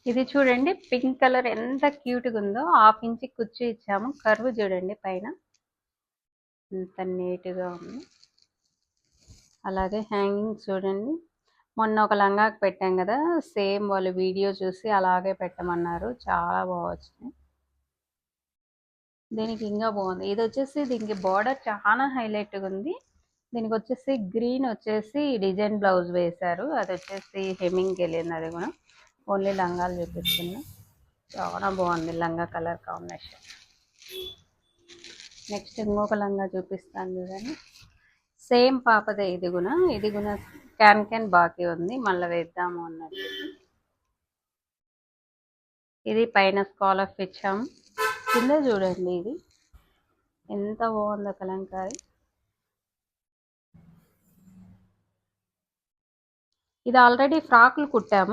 ఇది చూడండి pink colour ఎంత క్యూట్గా ఉందో. 1/2 ఇంచ్ కుచ్చు ఇచ్చాము. కర్వ్ చూడండి పైన ఎంత నీట్గా ఉంది. అలాగే హ్యాంగింగ్ చూడండి. మొన్న ఒక లంగాకి పెట్టాం కదా, సేమ్ వాళ్ళు వీడియో చూసి అలాగే పెట్టమన్నారు. చాలా బాగా వచ్చినాయి. దీనికి ఇంకా బాగుంది. ఇది వచ్చేసి దీనికి బార్డర్ చాలా హైలైట్గా ఉంది. దీనికి వచ్చేసి గ్రీన్ వచ్చేసి డిజైన్ బ్లౌజ్ వేశారు. అది వచ్చేసి హెమ్మింగ్కి వెళ్ళింది. అది కూడా ఓన్లీ లంగాలు చూపిస్తున్నా. చాలా బాగుంది లంగా కలర్ కాంబినేషన్. నెక్స్ట్ ఇంకొక లంగా చూపిస్తాను చూడండి. సేమ్ పాపదే. ఇది కూడా క్యాన్ బాకీ ఉంది, మళ్ళీ వేద్దాము అన్నట్టు. ఇది పైన స్కాలప్ ఇచ్చాము. కింద చూడండి ఇది ఎంత బాగుందో కలంకారీ. ఇది ఆల్రెడీ ఫ్రాకులు కుట్టాము.